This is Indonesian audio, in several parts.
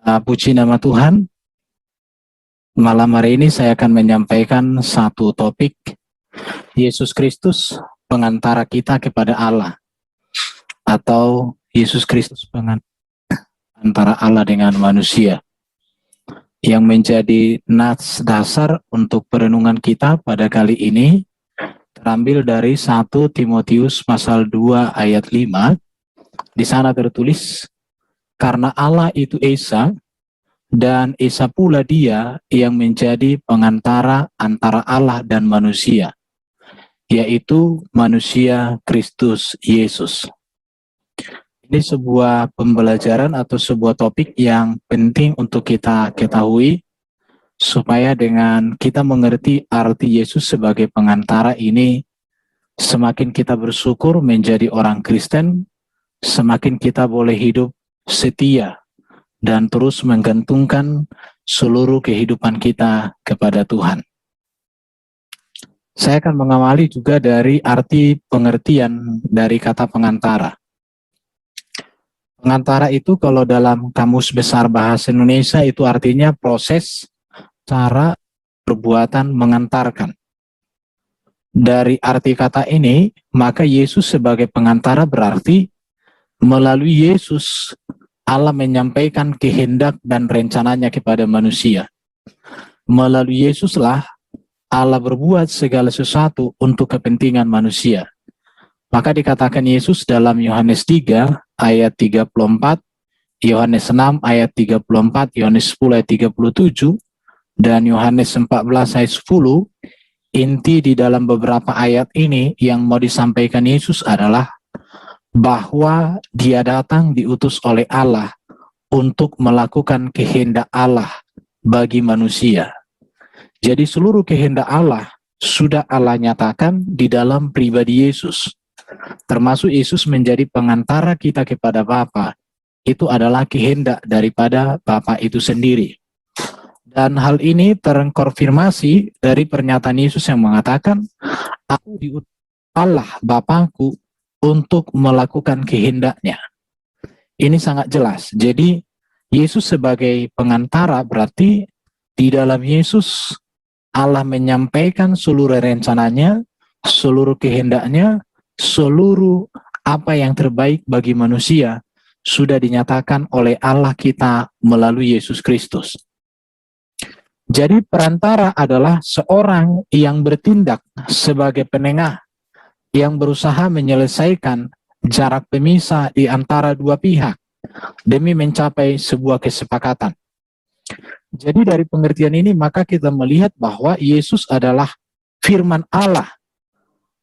Puji nama Tuhan. Malam hari ini saya akan menyampaikan satu topik, Yesus Kristus pengantara kita kepada Allah, atau Yesus Kristus pengantara antara Allah dengan manusia, yang menjadi nats dasar untuk perenungan kita pada kali ini terambil dari 1 Timotius pasal 2 ayat 5. Di sana tertulis, karena Allah itu Esa, dan Esa pula dia yang menjadi pengantara antara Allah dan manusia, yaitu manusia Kristus Yesus. Ini sebuah pembelajaran atau sebuah topik yang penting untuk kita ketahui, supaya dengan kita mengerti arti Yesus sebagai pengantara ini, semakin kita bersyukur menjadi orang Kristen, semakin kita boleh hidup setia dan terus menggantungkan seluruh kehidupan kita kepada Tuhan. Saya akan mengawali juga dari arti pengertian dari kata pengantara. Pengantara itu kalau dalam Kamus Besar Bahasa Indonesia itu artinya proses, cara, perbuatan mengantarkan. Dari arti kata ini, maka Yesus sebagai pengantara berarti melalui Yesus Allah menyampaikan kehendak dan rencananya kepada manusia. Melalui Yesuslah Allah berbuat segala sesuatu untuk kepentingan manusia. Maka dikatakan Yesus dalam Yohanes 3 ayat 34, Yohanes 6 ayat 34, Yohanes 10 ayat 37, dan Yohanes 14 ayat 10, inti di dalam beberapa ayat ini yang mau disampaikan Yesus adalah bahwa dia datang diutus oleh Allah untuk melakukan kehendak Allah bagi manusia. Jadi seluruh kehendak Allah sudah Allah nyatakan di dalam pribadi Yesus. Termasuk Yesus menjadi pengantara kita kepada Bapa. Itu adalah kehendak daripada Bapa itu sendiri. Dan hal ini terkonfirmasi dari pernyataan Yesus yang mengatakan, aku diutus Allah Bapakku untuk melakukan kehendaknya. Ini sangat jelas. Jadi Yesus sebagai pengantara berarti di dalam Yesus Allah menyampaikan seluruh rencananya, seluruh kehendaknya, seluruh apa yang terbaik bagi manusia sudah dinyatakan oleh Allah kita melalui Yesus Kristus. Jadi perantara adalah seorang yang bertindak sebagai penengah, yang berusaha menyelesaikan jarak pemisah di antara dua pihak demi mencapai sebuah kesepakatan. Jadi dari pengertian ini maka kita melihat bahwa Yesus adalah firman Allah.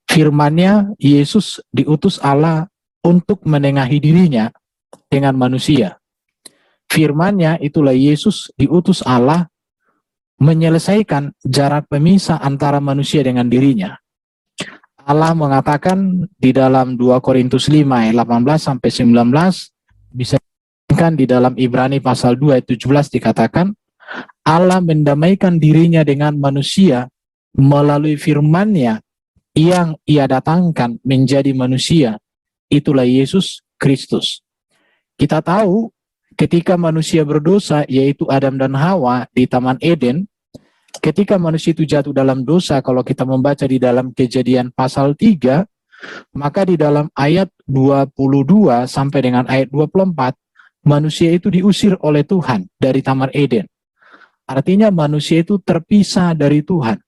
Firman-Nya Yesus diutus Allah untuk menengahi dirinya dengan manusia. Firman-Nya itulah Yesus diutus Allah menyelesaikan jarak pemisah antara manusia dengan dirinya. Allah mengatakan di dalam 2 Korintus 5 ayat 18 sampai 19, bisa dikatakan di dalam Ibrani pasal 2 ayat 17 dikatakan, Allah mendamaikan dirinya dengan manusia melalui firman-Nya yang Ia datangkan menjadi manusia, itulah Yesus Kristus. Kita tahu ketika manusia berdosa, yaitu Adam dan Hawa di Taman Eden, ketika manusia itu jatuh dalam dosa, kalau kita membaca di dalam Kejadian pasal 3, maka di dalam ayat 22 sampai dengan ayat 24, manusia itu diusir oleh Tuhan dari Taman Eden. Artinya manusia itu terpisah dari Tuhan.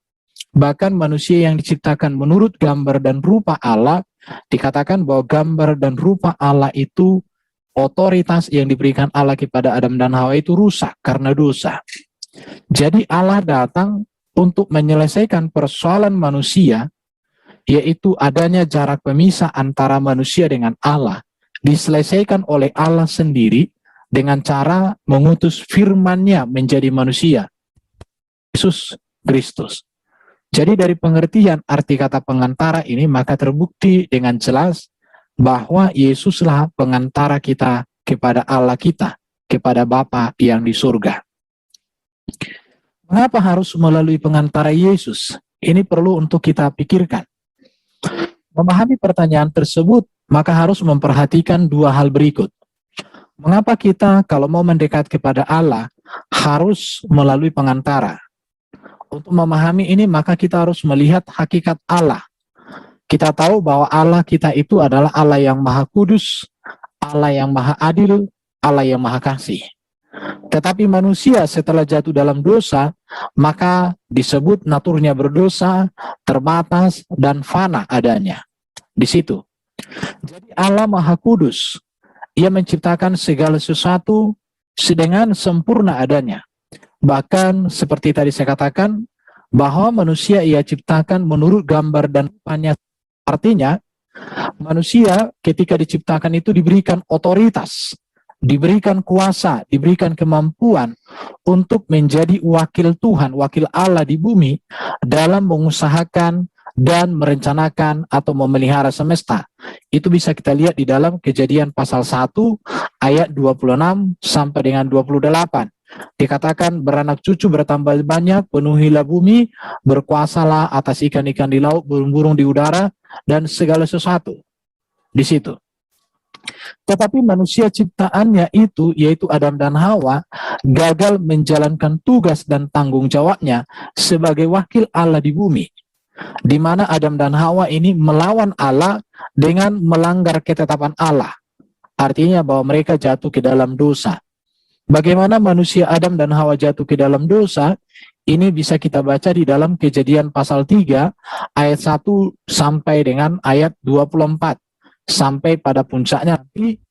Bahkan manusia yang diciptakan menurut gambar dan rupa Allah, dikatakan bahwa gambar dan rupa Allah itu, otoritas yang diberikan Allah kepada Adam dan Hawa itu rusak karena dosa. Jadi Allah datang untuk menyelesaikan persoalan manusia, yaitu adanya jarak pemisah antara manusia dengan Allah, diselesaikan oleh Allah sendiri dengan cara mengutus firman-Nya menjadi manusia, Yesus Kristus. Jadi dari pengertian arti kata pengantara ini maka terbukti dengan jelas bahwa Yesuslah pengantara kita kepada Allah kita, kepada Bapa yang di surga. Mengapa harus melalui pengantara Yesus? Ini perlu untuk kita pikirkan. Memahami pertanyaan tersebut, maka harus memperhatikan dua hal berikut. Mengapa kita kalau mau mendekat kepada Allah harus melalui pengantara? Untuk memahami ini maka kita harus melihat hakikat Allah. Kita tahu bahwa Allah kita itu adalah Allah yang maha kudus, Allah yang maha adil, Allah yang maha kasih. Tetapi manusia setelah jatuh dalam dosa, maka disebut naturnya berdosa, terbatas, dan fana adanya. Di situ. Jadi Allah maha kudus. Ia menciptakan segala sesuatu dengan sempurna adanya. Bahkan seperti tadi saya katakan, bahwa manusia ia ciptakan menurut gambar dan rupanya. Artinya, manusia ketika diciptakan itu diberikan otoritas, diberikan kuasa, diberikan kemampuan untuk menjadi wakil Tuhan, wakil Allah di bumi dalam mengusahakan dan merencanakan atau memelihara semesta. Itu bisa kita lihat di dalam Kejadian pasal 1 ayat 26 sampai dengan 28. Dikatakan beranak cucu bertambah banyak, penuhilah bumi, berkuasalah atas ikan-ikan di laut, burung-burung di udara, dan segala sesuatu. Di situ. Tetapi manusia ciptaannya itu, yaitu Adam dan Hawa, gagal menjalankan tugas dan tanggung jawabnya sebagai wakil Allah di bumi. Di mana Adam dan Hawa ini melawan Allah dengan melanggar ketetapan Allah. Artinya bahwa mereka jatuh ke dalam dosa. Bagaimana manusia Adam dan Hawa jatuh ke dalam dosa, ini bisa kita baca di dalam Kejadian pasal 3 ayat 1 sampai dengan ayat 24. Sampai pada puncaknya nanti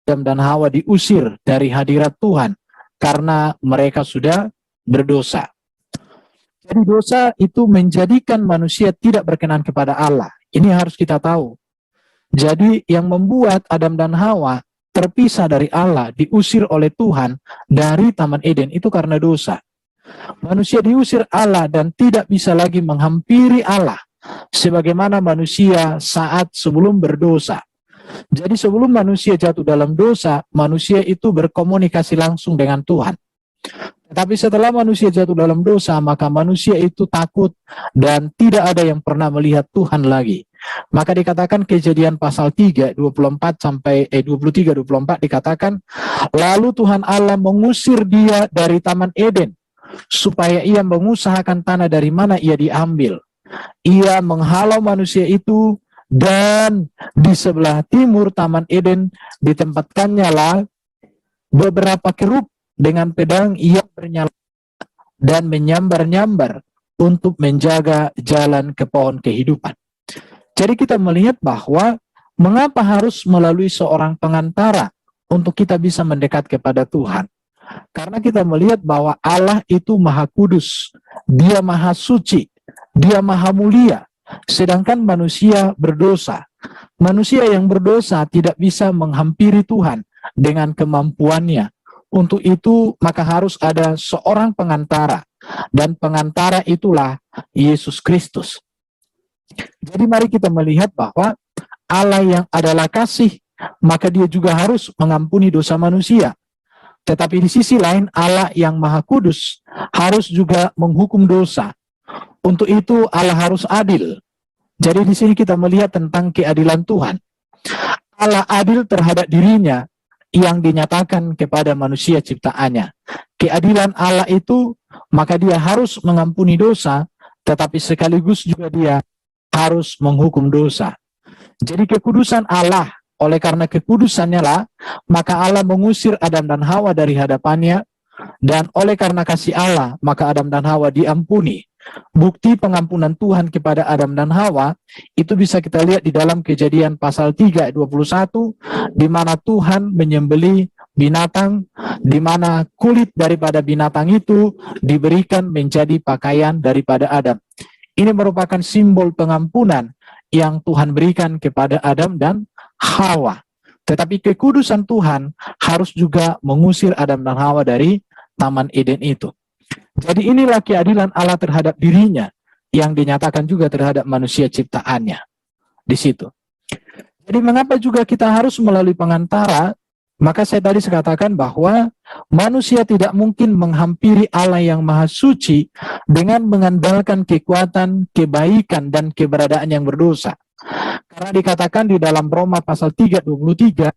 Adam dan Hawa diusir dari hadirat Tuhan karena mereka sudah berdosa. Jadi dosa itu menjadikan manusia tidak berkenan kepada Allah. Ini harus kita tahu. Jadi yang membuat Adam dan Hawa terpisah dari Allah, diusir oleh Tuhan dari Taman Eden itu karena dosa. Manusia diusir Allah dan tidak bisa lagi menghampiri Allah sebagaimana manusia saat sebelum berdosa. Jadi sebelum manusia jatuh dalam dosa, manusia itu berkomunikasi langsung dengan Tuhan. Tetapi setelah manusia jatuh dalam dosa, maka manusia itu takut dan tidak ada yang pernah melihat Tuhan lagi. Maka dikatakan Kejadian pasal 3 24 sampai 23 24 dikatakan, lalu Tuhan Allah mengusir dia dari Taman Eden supaya ia mengusahakan tanah dari mana ia diambil. Ia menghalau manusia itu, dan di sebelah timur Taman Eden ditempatkannya lah beberapa kerub dengan pedang yang bernyala dan menyambar-nyambar untuk menjaga jalan ke pohon kehidupan. Jadi kita melihat bahwa mengapa harus melalui seorang pengantara untuk kita bisa mendekat kepada Tuhan. Karena kita melihat bahwa Allah itu maha kudus, dia maha suci, dia maha mulia. Sedangkan manusia berdosa. Manusia yang berdosa tidak bisa menghampiri Tuhan dengan kemampuannya. Untuk itu maka harus ada seorang pengantara. Dan pengantara itulah Yesus Kristus. Jadi mari kita melihat bahwa Allah yang adalah kasih, maka dia juga harus mengampuni dosa manusia. Tetapi di sisi lain Allah yang maha kudus harus juga menghukum dosa. Untuk itu Allah harus adil. Jadi di sini kita melihat tentang keadilan Tuhan. Allah adil terhadap dirinya yang dinyatakan kepada manusia ciptaannya. Keadilan Allah itu, maka dia harus mengampuni dosa, tetapi sekaligus juga dia harus menghukum dosa. Jadi kekudusan Allah, oleh karena kekudusannya lah, maka Allah mengusir Adam dan Hawa dari hadapannya, dan oleh karena kasih Allah, maka Adam dan Hawa diampuni. Bukti pengampunan Tuhan kepada Adam dan Hawa itu bisa kita lihat di dalam Kejadian pasal 3 21, di mana Tuhan menyembelih binatang, di mana kulit daripada binatang itu diberikan menjadi pakaian daripada Adam. Ini merupakan simbol pengampunan yang Tuhan berikan kepada Adam dan Hawa. Tetapi kekudusan Tuhan harus juga mengusir Adam dan Hawa dari Taman Eden itu. Jadi inilah keadilan Allah terhadap dirinya yang dinyatakan juga terhadap manusia ciptaannya. Di situ. Jadi mengapa juga kita harus melalui pengantara? Maka saya tadi katakan bahwa manusia tidak mungkin menghampiri Allah yang maha suci dengan mengandalkan kekuatan, kebaikan, dan keberadaan yang berdosa. Karena dikatakan di dalam Roma pasal 3:23,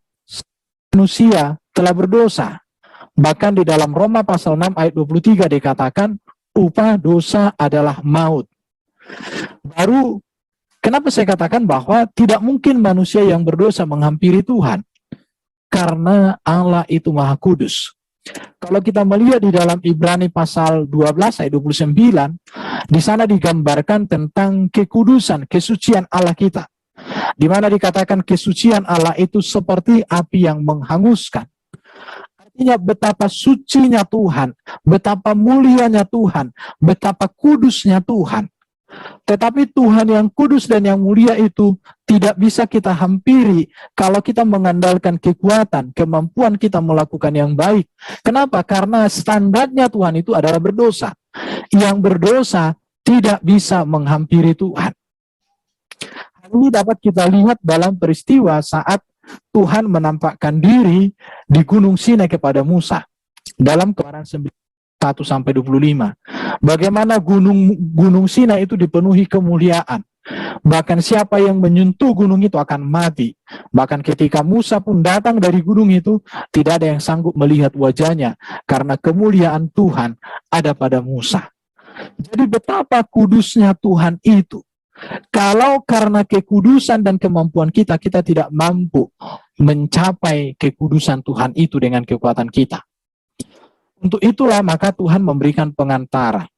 manusia telah berdosa. Bahkan di dalam Roma pasal 6 ayat 23 dikatakan, upah dosa adalah maut. Baru, kenapa saya katakan bahwa tidak mungkin manusia yang berdosa menghampiri Tuhan? Karena Allah itu Maha Kudus. Kalau kita melihat di dalam Ibrani pasal 12 ayat 29, di sana digambarkan tentang kekudusan, kesucian Allah kita. Di mana dikatakan kesucian Allah itu seperti api yang menghanguskan. Artinya betapa sucinya Tuhan, betapa mulianya Tuhan, betapa kudusnya Tuhan. Tetapi Tuhan yang kudus dan yang mulia itu tidak bisa kita hampiri kalau kita mengandalkan kekuatan, kemampuan kita melakukan yang baik. Kenapa? Karena standarnya Tuhan itu adalah berdosa. Yang berdosa tidak bisa menghampiri Tuhan. Hal ini dapat kita lihat dalam peristiwa saat Tuhan menampakkan diri di Gunung Sinai kepada Musa. Dalam Keluaran 1-25. Bagaimana gunung Sinai itu dipenuhi kemuliaan. Bahkan siapa yang menyentuh gunung itu akan mati. Bahkan ketika Musa pun datang dari gunung itu, tidak ada yang sanggup melihat wajahnya, karena kemuliaan Tuhan ada pada Musa. Jadi betapa kudusnya Tuhan itu. Kalau karena kekudusan dan kemampuan kita, kita tidak mampu mencapai kekudusan Tuhan itu dengan kekuatan kita. Untuk itulah maka Tuhan memberikan pengantara.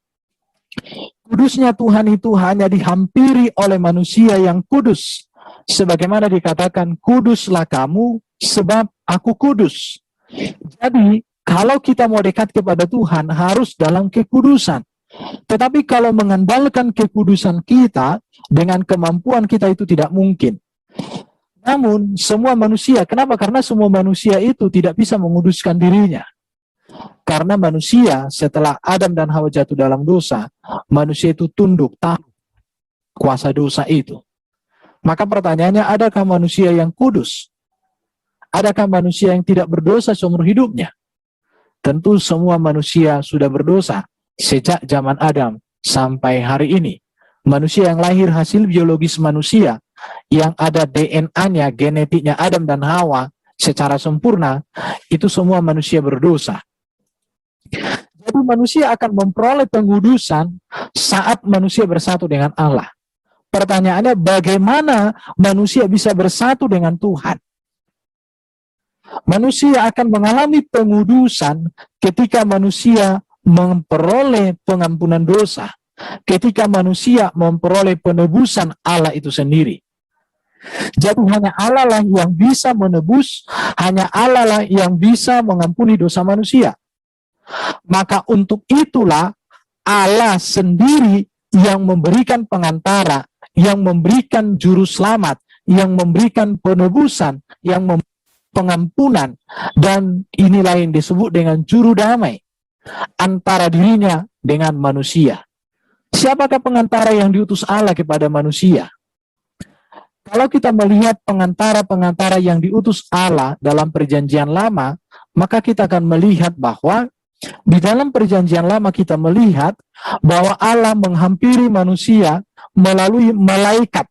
Kudusnya Tuhan itu hanya dihampiri oleh manusia yang kudus. Sebagaimana dikatakan, kuduslah kamu sebab aku kudus. Jadi, kalau kita mau dekat kepada Tuhan, harus dalam kekudusan. Tetapi kalau mengandalkan kekudusan kita, dengan kemampuan kita itu tidak mungkin. Namun, semua manusia, kenapa? Karena semua manusia itu tidak bisa menguduskan dirinya. Karena manusia setelah Adam dan Hawa jatuh dalam dosa, manusia itu tunduk takluk kuasa dosa itu. Maka pertanyaannya, adakah manusia yang kudus? Adakah manusia yang tidak berdosa seumur hidupnya? Tentu semua manusia sudah berdosa sejak zaman Adam sampai hari ini. Manusia yang lahir hasil biologis manusia, yang ada DNA-nya, genetiknya Adam dan Hawa secara sempurna, itu semua manusia berdosa. Jadi manusia akan memperoleh pengudusan saat manusia bersatu dengan Allah. Pertanyaannya, bagaimana manusia bisa bersatu dengan Tuhan? Manusia akan mengalami pengudusan ketika manusia memperoleh pengampunan dosa, ketika manusia memperoleh penebusan Allah itu sendiri. Jadi hanya Allah lah yang bisa menebus, hanya Allah lah yang bisa mengampuni dosa manusia. Maka untuk itulah Allah sendiri yang memberikan pengantara, yang memberikan juru selamat, yang memberikan penebusan, yang memberikan pengampunan, dan inilah yang disebut dengan juru damai antara dirinya dengan manusia. Siapakah pengantara yang diutus Allah kepada manusia? Kalau kita melihat pengantara-pengantara yang diutus Allah dalam perjanjian lama, maka kita akan melihat bahwa di dalam perjanjian lama kita melihat bahwa Allah menghampiri manusia melalui malaikat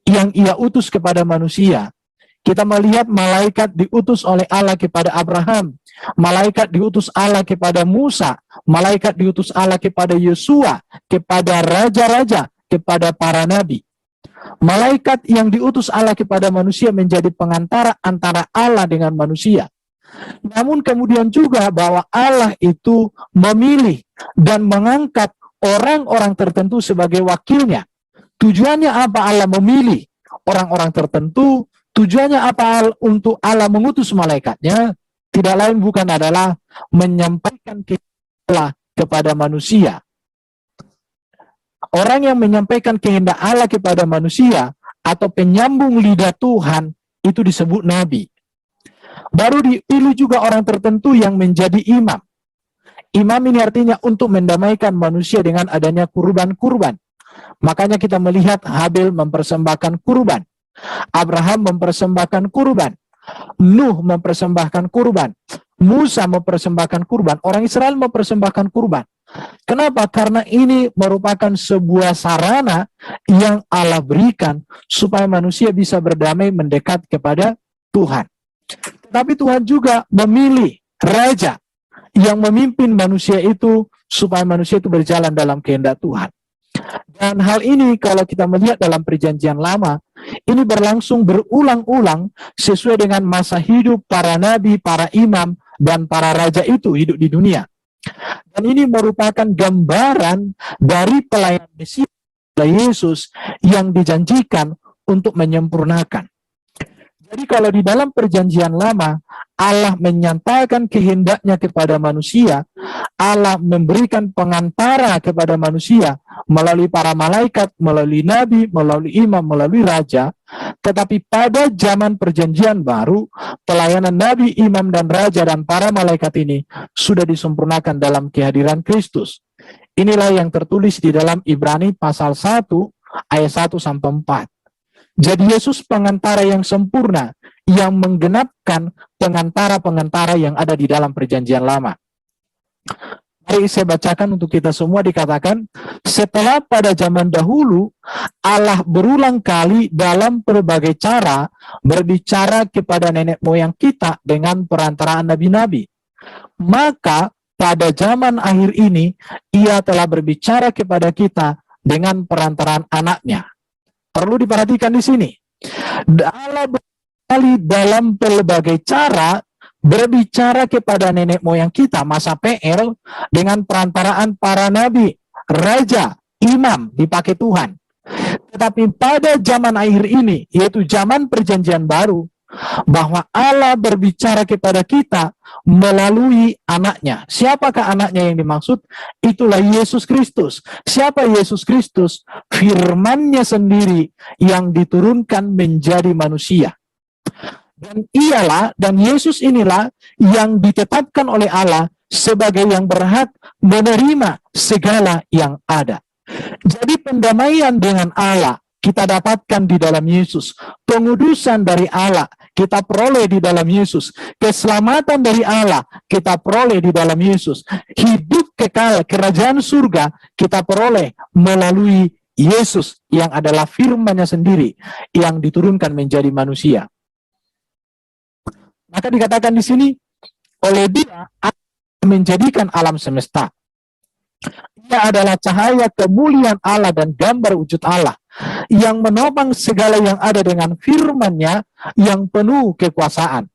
yang ia utus kepada manusia. Kita melihat malaikat diutus oleh Allah kepada Abraham, malaikat diutus Allah kepada Musa, malaikat diutus Allah kepada Yosua, kepada raja-raja, kepada para nabi. Malaikat yang diutus Allah kepada manusia menjadi pengantara antara Allah dengan manusia. Namun kemudian juga bahwa Allah itu memilih dan mengangkat orang-orang tertentu sebagai wakilnya. Tujuannya apa Allah memilih orang-orang tertentu? Tujuannya apa untuk Allah mengutus malaikatnya? Tidak lain bukan adalah menyampaikan Allah kepada manusia. Orang yang menyampaikan kehendak Allah kepada manusia atau penyambung lidah Tuhan itu disebut nabi. Baru dipilih juga orang tertentu yang menjadi imam. Imam ini artinya untuk mendamaikan manusia dengan adanya kurban-kurban. Makanya kita melihat Habil mempersembahkan kurban, Abraham mempersembahkan kurban, Nuh mempersembahkan kurban, Musa mempersembahkan kurban, orang Israel mempersembahkan kurban. Kenapa? Karena ini merupakan sebuah sarana yang Allah berikan supaya manusia bisa berdamai mendekat kepada Tuhan. Tetapi Tuhan juga memilih raja yang memimpin manusia itu supaya manusia itu berjalan dalam kehendak Tuhan. Dan hal ini kalau kita melihat dalam perjanjian lama, ini berlangsung berulang-ulang sesuai dengan masa hidup para nabi, para imam, dan para raja itu hidup di dunia. Dan ini merupakan gambaran dari pelayanan Mesias Yesus yang dijanjikan untuk menyempurnakan. Jadi kalau di dalam perjanjian lama, Allah menyatakan kehendaknya kepada manusia, Allah memberikan pengantara kepada manusia melalui para malaikat, melalui nabi, melalui imam, melalui raja. Tetapi pada zaman perjanjian baru, pelayanan nabi, imam, dan raja, dan para malaikat ini sudah disempurnakan dalam kehadiran Kristus. Inilah yang tertulis di dalam Ibrani pasal 1, ayat 1-4. Jadi Yesus pengantara yang sempurna, yang menggenapkan pengantara-pengantara yang ada di dalam perjanjian lama. Mari saya bacakan untuk kita semua. Dikatakan, setelah pada zaman dahulu, Allah berulang kali dalam berbagai cara berbicara kepada nenek moyang kita dengan perantaraan nabi-nabi. Maka pada zaman akhir ini, Ia telah berbicara kepada kita dengan perantaraan anaknya. Perlu diperhatikan di sini. Allah berkali dalam berbagai cara berbicara kepada nenek moyang kita masa PL dengan perantaraan para nabi, raja, imam dipakai Tuhan. Tetapi pada zaman akhir ini, yaitu zaman perjanjian baru, bahwa Allah berbicara kepada kita melalui anaknya. Siapakah anaknya yang dimaksud? Itulah Yesus Kristus. Siapa Yesus Kristus? Firman-Nya sendiri yang diturunkan menjadi manusia. Dan Yesus inilah yang ditetapkan oleh Allah sebagai yang berhak menerima segala yang ada. Jadi pendamaian dengan Allah kita dapatkan di dalam Yesus. Pengudusan dari Allah kita peroleh di dalam Yesus. Keselamatan dari Allah kita peroleh di dalam Yesus. Hidup kekal kerajaan surga kita peroleh melalui Yesus yang adalah firman-Nya sendiri yang diturunkan menjadi manusia. Maka dikatakan di sini, oleh Dia menjadikan alam semesta. Ia adalah cahaya kemuliaan Allah dan gambar wujud Allah, yang menopang segala yang ada dengan firman-Nya yang penuh kekuasaan.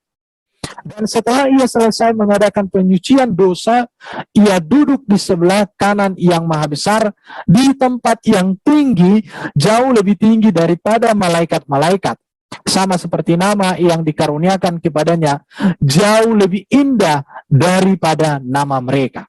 Dan setelah Ia selesai mengadakan penyucian dosa, Ia duduk di sebelah kanan yang maha besar, di tempat yang tinggi, jauh lebih tinggi daripada malaikat-malaikat. Sama seperti nama yang dikaruniakan kepadanya, jauh lebih indah daripada nama mereka.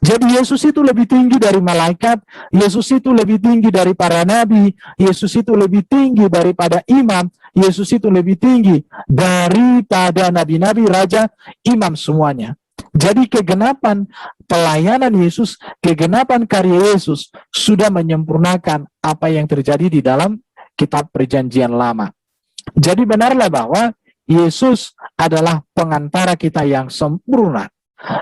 Jadi Yesus itu lebih tinggi dari malaikat, Yesus itu lebih tinggi dari para nabi, Yesus itu lebih tinggi daripada imam, Yesus itu lebih tinggi daripada nabi-nabi, raja, imam semuanya. Jadi kegenapan pelayanan Yesus, kegenapan karya Yesus sudah menyempurnakan apa yang terjadi di dalam kitab perjanjian lama. Jadi benarlah bahwa Yesus adalah pengantara kita yang sempurna.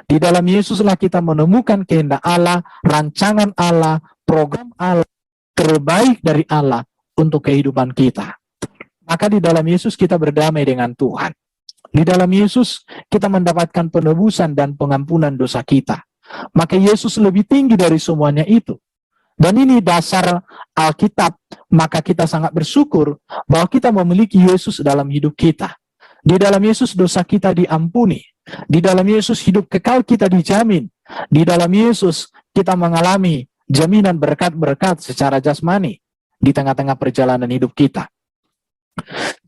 Di dalam Yesuslah kita menemukan kehendak Allah, rancangan Allah, program Allah, terbaik dari Allah untuk kehidupan kita. Maka di dalam Yesus kita berdamai dengan Tuhan. Di dalam Yesus kita mendapatkan penebusan dan pengampunan dosa kita. Maka Yesus lebih tinggi dari semuanya itu. Dan ini dasar Alkitab, maka kita sangat bersyukur bahwa kita memiliki Yesus dalam hidup kita. Di dalam Yesus dosa kita diampuni. Di dalam Yesus hidup kekal kita dijamin. Di dalam Yesus kita mengalami jaminan berkat-berkat secara jasmani di tengah-tengah perjalanan hidup kita.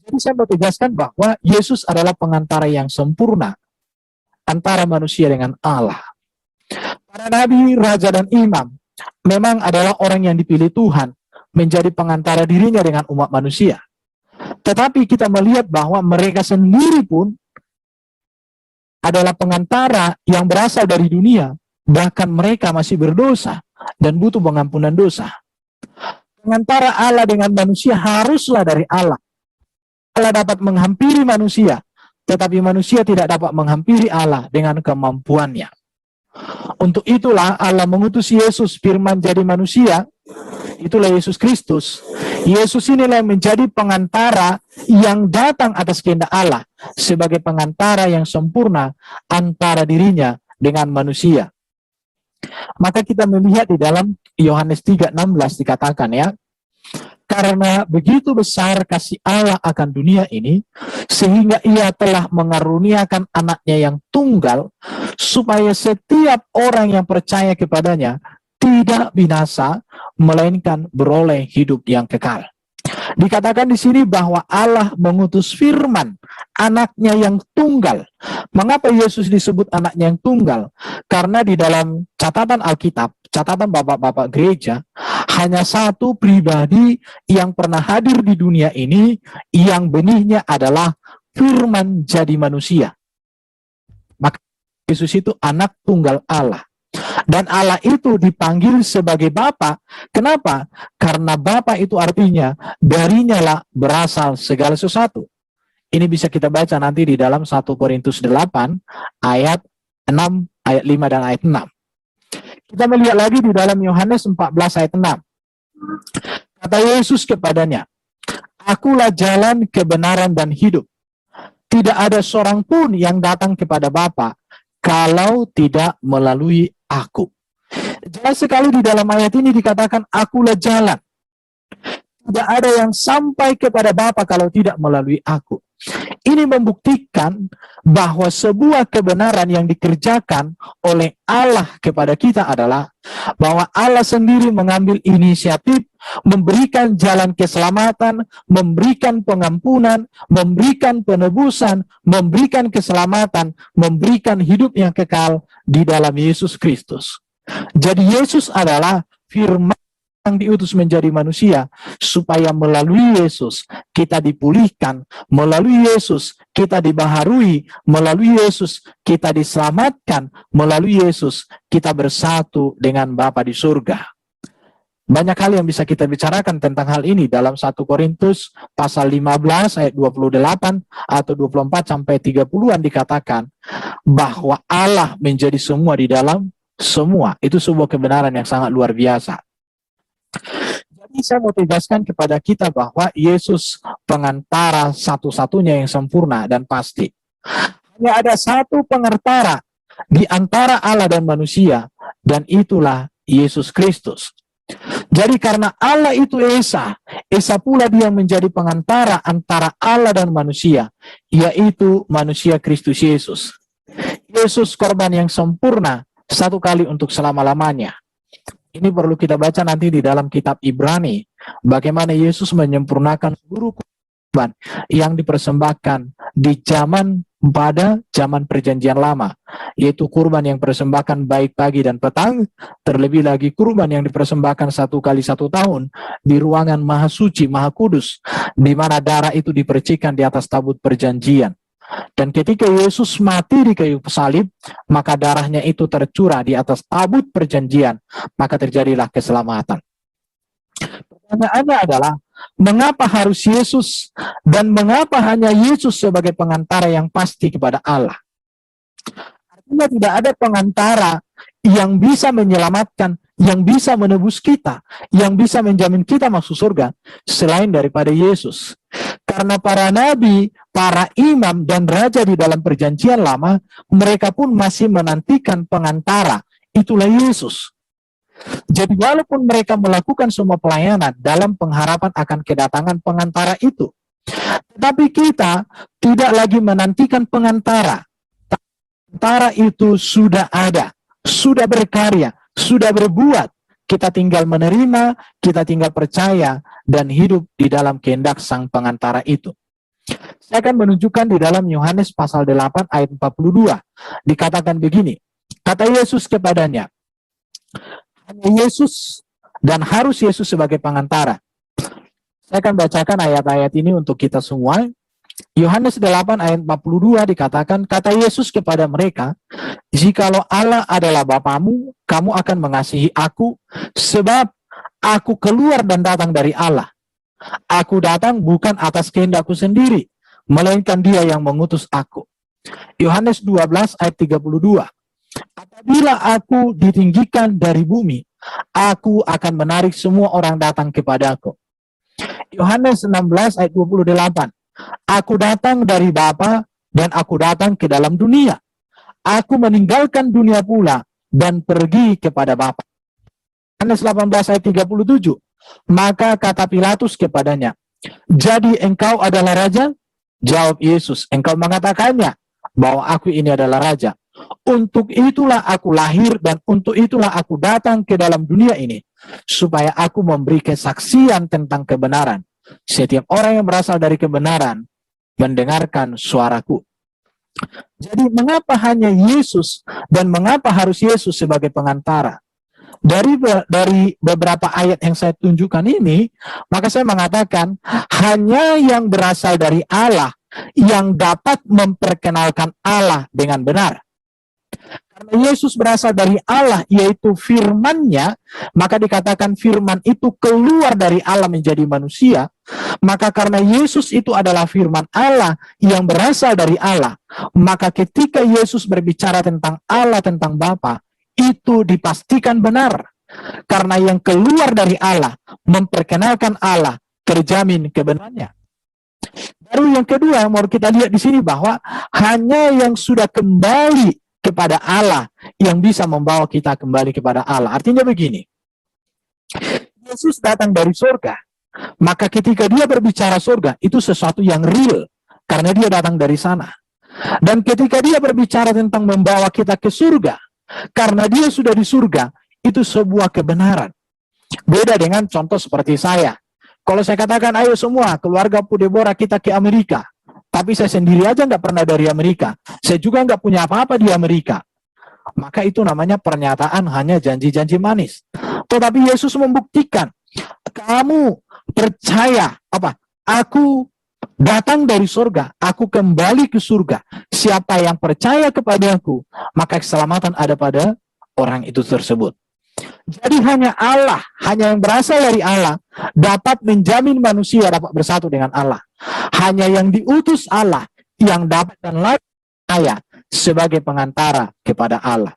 Jadi saya mau tegaskan bahwa Yesus adalah pengantara yang sempurna antara manusia dengan Allah. Para nabi, raja, dan imam memang adalah orang yang dipilih Tuhan menjadi pengantara dirinya dengan umat manusia. Tetapi kita melihat bahwa mereka sendiri pun adalah pengantara yang berasal dari dunia, bahkan mereka masih berdosa dan butuh pengampunan dosa. Pengantara Allah dengan manusia haruslah dari Allah. Allah dapat menghampiri manusia, tetapi manusia tidak dapat menghampiri Allah dengan kemampuannya. Untuk itulah Allah mengutus Yesus, firman jadi manusia, itulah Yesus Kristus, Yesus inilah yang menjadi pengantara yang datang atas kehendak Allah sebagai pengantara yang sempurna antara dirinya dengan manusia. Maka kita melihat di dalam Yohanes 3:16 dikatakan ya, karena begitu besar kasih Allah akan dunia ini, sehingga ia telah mengaruniakan anaknya yang tunggal, supaya setiap orang yang percaya kepadanya tidak binasa, melainkan beroleh hidup yang kekal. Dikatakan di sini bahwa Allah mengutus firman, anaknya yang tunggal. Mengapa Yesus disebut anaknya yang tunggal? Karena di dalam catatan Alkitab, catatan bapak-bapak gereja, hanya satu pribadi yang pernah hadir di dunia ini yang benihnya adalah firman jadi manusia. Maka Yesus itu anak tunggal Allah. Dan Allah itu dipanggil sebagai Bapa. Kenapa? Karena Bapa itu artinya darinya lah berasal segala sesuatu. Ini bisa kita baca nanti di dalam 1 Korintus 8 ayat 6, ayat 5 dan ayat 6. Kita melihat lagi di dalam Yohanes 14 ayat 6. Kata Yesus kepadanya, "Akulah jalan, kebenaran dan hidup. Tidak ada seorang pun yang datang kepada Bapa kalau tidak melalui aku." Jelas sekali di dalam ayat ini dikatakan akulah jalan. Tidak ada yang sampai kepada Bapa kalau tidak melalui aku. Ini membuktikan bahwa sebuah kebenaran yang dikerjakan oleh Allah kepada kita adalah bahwa Allah sendiri mengambil inisiatif memberikan jalan keselamatan, memberikan pengampunan, memberikan penebusan, memberikan keselamatan, memberikan hidup yang kekal di dalam Yesus Kristus. Jadi Yesus adalah firman yang diutus menjadi manusia, supaya melalui Yesus kita dipulihkan, melalui Yesus kita dibaharui, melalui Yesus kita diselamatkan, melalui Yesus kita bersatu dengan Bapa di surga. Banyak hal yang bisa kita bicarakan tentang hal ini dalam 1 Korintus pasal 15 ayat 28 atau 24 sampai 30-an dikatakan bahwa Allah menjadi semua di dalam semua. Itu sebuah kebenaran yang sangat luar biasa. Jadi saya mau tegaskan kepada kita bahwa Yesus pengantara satu-satunya yang sempurna dan pasti. Hanya ada satu pengantara di antara Allah dan manusia, dan itulah Yesus Kristus. Jadi karena Allah itu Esa pula dia menjadi pengantara antara Allah dan manusia, yaitu manusia Kristus Yesus. Yesus korban yang sempurna satu kali untuk selama-lamanya. Ini perlu kita baca nanti di dalam kitab Ibrani, bagaimana Yesus menyempurnakan seluruh korban yang dipersembahkan di pada zaman perjanjian lama, yaitu kurban yang persembahkan baik pagi dan petang, terlebih lagi kurban yang dipersembahkan 1 kali 1 tahun di ruangan maha suci, maha kudus, di mana darah itu dipercikan di atas tabut perjanjian. Dan ketika Yesus mati di kayu salib, maka darahnya itu tercurah di atas tabut perjanjian, maka terjadilah keselamatan. Pertanyaannya adalah, mengapa harus Yesus dan mengapa hanya Yesus sebagai pengantara yang pasti kepada Allah? Artinya tidak ada pengantara yang bisa menyelamatkan, yang bisa menebus kita, yang bisa menjamin kita masuk surga selain daripada Yesus. Karena para nabi, para imam dan raja di dalam perjanjian lama, mereka pun masih menantikan pengantara, itulah Yesus. Jadi walaupun mereka melakukan semua pelayanan dalam pengharapan akan kedatangan pengantara itu, tetapi kita tidak lagi menantikan pengantara. Pengantara itu sudah ada, sudah berkarya, sudah berbuat. Kita tinggal menerima, kita tinggal percaya, dan hidup di dalam kehendak sang pengantara itu. Saya akan menunjukkan di dalam Yohanes pasal 8 ayat 42. Dikatakan begini, kata Yesus kepadanya, hanya Yesus dan harus Yesus sebagai pengantara. Saya akan bacakan ayat-ayat ini untuk kita semua. Yohanes 8 ayat 42 dikatakan, kata Yesus kepada mereka, jikalau Allah adalah Bapamu, kamu akan mengasihi aku, sebab aku keluar dan datang dari Allah. Aku datang bukan atas kehendakku sendiri, melainkan Dia yang mengutus aku. Yohanes 12 ayat 32. Apabila aku ditinggikan dari bumi, aku akan menarik semua orang datang kepadaku. Yohanes 16 ayat 28. Aku datang dari Bapa dan aku datang ke dalam dunia. Aku meninggalkan dunia pula dan pergi kepada Bapa. Yohanes 18 ayat 37. Maka kata Pilatus kepadanya, jadi engkau adalah raja? Jawab Yesus, engkau mengatakannya bahwa aku ini adalah raja. Untuk itulah aku lahir dan untuk itulah aku datang ke dalam dunia ini, supaya aku memberi kesaksian tentang kebenaran. Setiap orang yang berasal dari kebenaran mendengarkan suaraku. Jadi mengapa hanya Yesus dan mengapa harus Yesus sebagai pengantara? Dari beberapa ayat yang saya tunjukkan ini, maka saya mengatakan hanya yang berasal dari Allah yang dapat memperkenalkan Allah dengan benar. Karena Yesus berasal dari Allah, yaitu firman-Nya, maka dikatakan firman itu keluar dari Allah menjadi manusia. Maka karena Yesus itu adalah firman Allah yang berasal dari Allah, maka ketika Yesus berbicara tentang Allah, tentang Bapa, itu dipastikan benar. Karena yang keluar dari Allah, memperkenalkan Allah, terjamin kebenarannya. Baru yang kedua, mau kita lihat di sini bahwa hanya yang sudah kembali kepada Allah yang bisa membawa kita kembali kepada Allah. Artinya begini, Yesus datang dari surga, maka ketika dia berbicara surga, itu sesuatu yang real, karena dia datang dari sana. Dan ketika dia berbicara tentang membawa kita ke surga, karena dia sudah di surga, itu sebuah kebenaran. Beda dengan contoh seperti saya. Kalau saya katakan, ayo semua, keluarga Pudebora kita ke Amerika. Tapi saya sendiri aja nggak pernah dari Amerika. Saya juga nggak punya apa-apa di Amerika. Maka itu namanya pernyataan hanya janji-janji manis. Tetapi Yesus membuktikan, kamu percaya, aku datang dari surga, aku kembali ke surga. Siapa yang percaya kepadaku, maka keselamatan ada pada orang itu tersebut. Jadi hanya Allah, hanya yang berasal dari Allah dapat menjamin manusia dapat bersatu dengan Allah. Hanya yang diutus Allah yang dapat dan layak saya sebagai pengantara kepada Allah.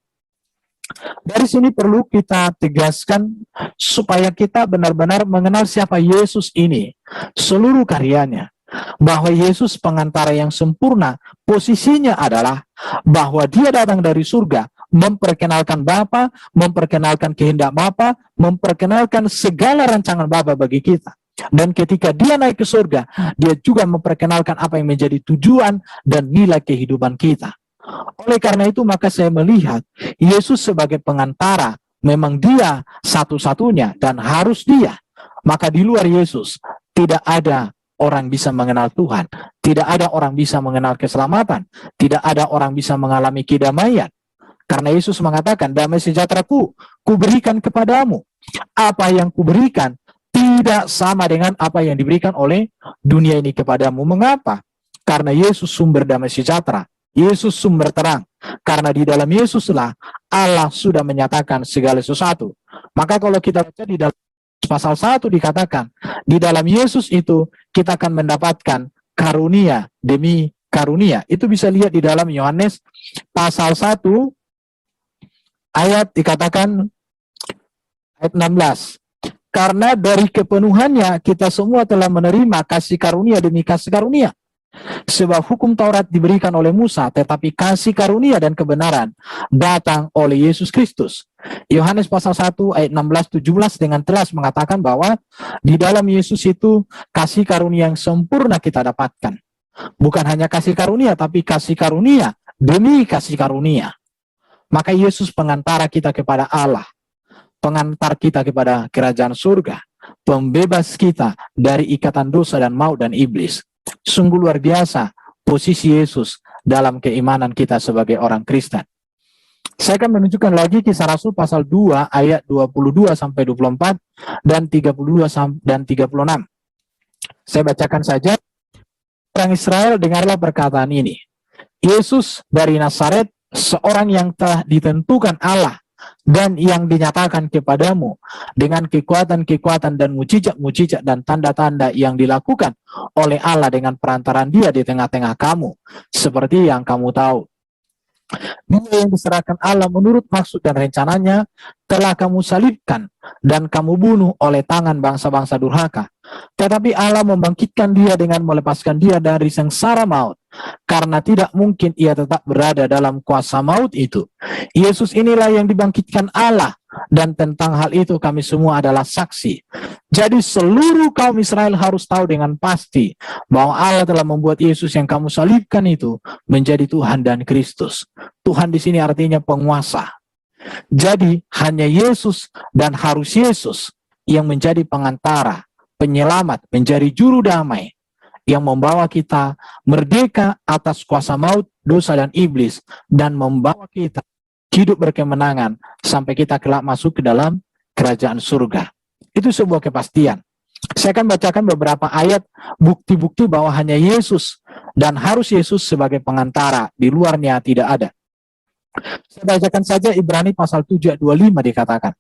Dari sini perlu kita tegaskan supaya kita benar-benar mengenal siapa Yesus ini, seluruh karyanya. Bahwa Yesus pengantara yang sempurna, posisinya adalah bahwa dia datang dari surga, memperkenalkan Bapa, memperkenalkan kehendak Bapa, memperkenalkan segala rancangan Bapa bagi kita. Dan ketika dia naik ke surga, dia juga memperkenalkan apa yang menjadi tujuan dan nilai kehidupan kita. Oleh karena itu, maka saya melihat Yesus sebagai pengantara, memang dia satu-satunya dan harus dia. Maka di luar Yesus, tidak ada orang bisa mengenal Tuhan, tidak ada orang bisa mengenal keselamatan, tidak ada orang bisa mengalami kedamaian. Karena Yesus mengatakan, damai sejahtera-Ku kuberikan kepadamu. Apa yang kuberikan tidak sama dengan apa yang diberikan oleh dunia ini kepadamu. Mengapa? Karena Yesus sumber damai sejahtera, Yesus sumber terang. Karena di dalam Yesuslah Allah sudah menyatakan segala sesuatu. Maka kalau kita baca di dalam pasal 1 dikatakan, di dalam Yesus itu kita akan mendapatkan karunia demi karunia. Itu bisa lihat di dalam Yohanes pasal 1 ayat dikatakan ayat 16. Karena dari kepenuhannya kita semua telah menerima kasih karunia demi kasih karunia. Sebab hukum Taurat diberikan oleh Musa, tetapi kasih karunia dan kebenaran datang oleh Yesus Kristus. Yohanes pasal 1 ayat 16-17 dengan tegas mengatakan bahwa di dalam Yesus itu kasih karunia yang sempurna kita dapatkan. Bukan hanya kasih karunia, tapi kasih karunia demi kasih karunia. Maka Yesus pengantara kita kepada Allah, pengantar kita kepada kerajaan surga, pembebas kita dari ikatan dosa dan maut dan iblis. Sungguh luar biasa posisi Yesus dalam keimanan kita sebagai orang Kristen. Saya akan menunjukkan lagi Kisah Rasul pasal 2 ayat 22 sampai 24 dan 32 dan 36. Saya bacakan saja. Orang Israel, dengarlah perkataan ini. Yesus dari Nazaret, seorang yang telah ditentukan Allah dan yang dinyatakan kepadamu dengan kekuatan-kekuatan dan mujizat-mujizat dan tanda-tanda yang dilakukan oleh Allah dengan perantaraan dia di tengah-tengah kamu, seperti yang kamu tahu. Dia yang diserahkan Allah menurut maksud dan rencananya telah kamu salibkan dan kamu bunuh oleh tangan bangsa-bangsa durhaka. Tetapi Allah membangkitkan dia dengan melepaskan dia dari sengsara maut, karena tidak mungkin ia tetap berada dalam kuasa maut itu. Yesus inilah yang dibangkitkan Allah, dan tentang hal itu kami semua adalah saksi. Jadi seluruh kaum Israel harus tahu dengan pasti bahwa Allah telah membuat Yesus yang kamu salibkan itu menjadi Tuhan dan Kristus. Tuhan di sini artinya penguasa. Jadi hanya Yesus dan harus Yesus yang menjadi pengantara, penyelamat, menjadi juru damai yang membawa kita merdeka atas kuasa maut, dosa dan iblis, dan membawa kita hidup berkemenangan sampai kita kelak masuk ke dalam kerajaan surga. Itu sebuah kepastian. Saya akan bacakan beberapa ayat bukti-bukti bahwa hanya Yesus dan harus Yesus sebagai pengantara, di luarnya tidak ada. Saya bacakan saja Ibrani pasal 7 ayat 25 dikatakan.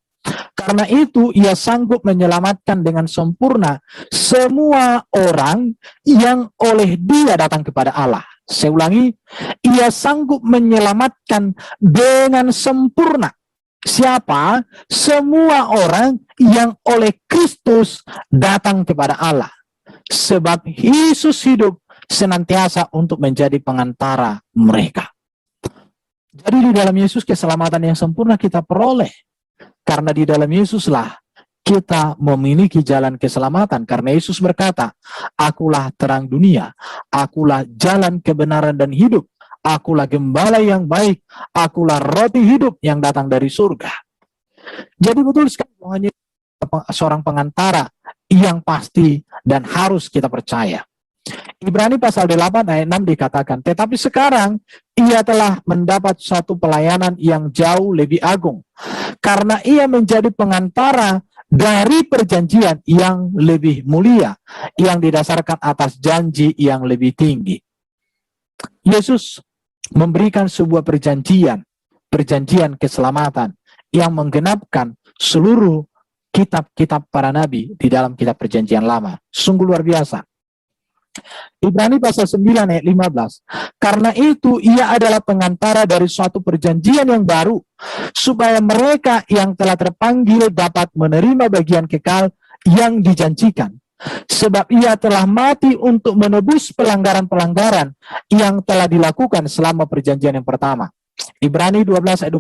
Karena itu ia sanggup menyelamatkan dengan sempurna semua orang yang oleh dia datang kepada Allah. Saya ulangi, ia sanggup menyelamatkan dengan sempurna. Siapa? Semua orang yang oleh Kristus datang kepada Allah. Sebab Yesus hidup senantiasa untuk menjadi pengantara mereka. Jadi di dalam Yesus keselamatan yang sempurna kita peroleh. Karena di dalam Yesuslah kita memiliki jalan keselamatan. Karena Yesus berkata, akulah terang dunia, akulah jalan kebenaran dan hidup, akulah gembala yang baik, akulah roti hidup yang datang dari surga. Jadi betul sekali hanya seorang pengantara yang pasti dan harus kita percaya. Ibrani pasal 8 ayat 6 dikatakan, tetapi sekarang ia telah mendapat suatu pelayanan yang jauh lebih agung, karena ia menjadi pengantara dari perjanjian yang lebih mulia, yang didasarkan atas janji yang lebih tinggi. Yesus memberikan sebuah perjanjian keselamatan yang menggenapkan seluruh kitab-kitab para nabi di dalam kitab perjanjian lama. Sungguh luar biasa. Ibrani pasal 9 ayat 15. Karena itu ia adalah pengantara dari suatu perjanjian yang baru, supaya mereka yang telah terpanggil dapat menerima bagian kekal yang dijanjikan. Sebab ia telah mati untuk menebus pelanggaran-pelanggaran yang telah dilakukan selama perjanjian yang pertama. Ibrani 12 ayat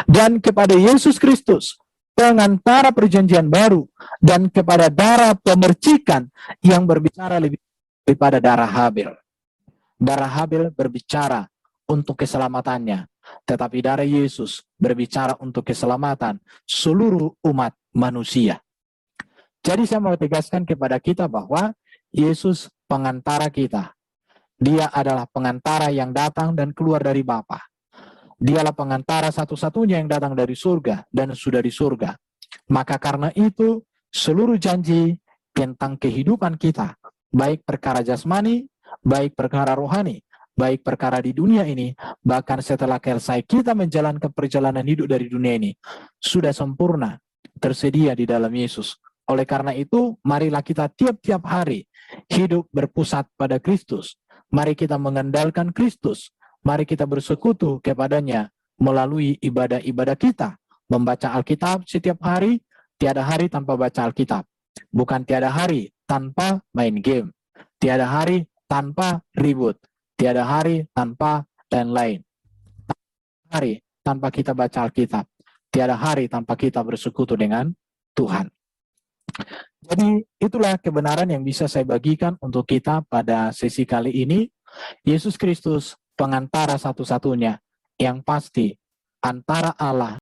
24. Dan kepada Yesus Kristus, pengantara perjanjian baru, dan kepada darah pemercikan yang berbicara lebih daripada darah Habel. Darah Habel berbicara untuk keselamatannya, tetapi darah Yesus berbicara untuk keselamatan seluruh umat manusia. Jadi saya mau tegaskan kepada kita bahwa Yesus pengantara kita. Dia adalah pengantara yang datang dan keluar dari Bapa. Dialah pengantara satu-satunya yang datang dari surga dan sudah di surga. Maka karena itu seluruh janji tentang kehidupan kita, baik perkara jasmani, baik perkara rohani, baik perkara di dunia ini, bahkan setelah selesai kita menjalankan perjalanan hidup dari dunia ini, sudah sempurna, tersedia di dalam Yesus. Oleh karena itu, marilah kita tiap-tiap hari hidup berpusat pada Kristus. Mari kita mengandalkan Kristus. Mari kita bersekutu kepadanya melalui ibadah-ibadah kita. Membaca Alkitab setiap hari, tiada hari tanpa baca Alkitab. Bukan tiada hari tanpa main game. Tiada hari tanpa ribut. Tiada hari tanpa lain-lain. Hari tanpa kita baca Alkitab. Tiada hari tanpa kita bersekutu dengan Tuhan. Jadi itulah kebenaran yang bisa saya bagikan untuk kita pada sesi kali ini. Yesus Kristus pengantara satu-satunya yang pasti antara Allah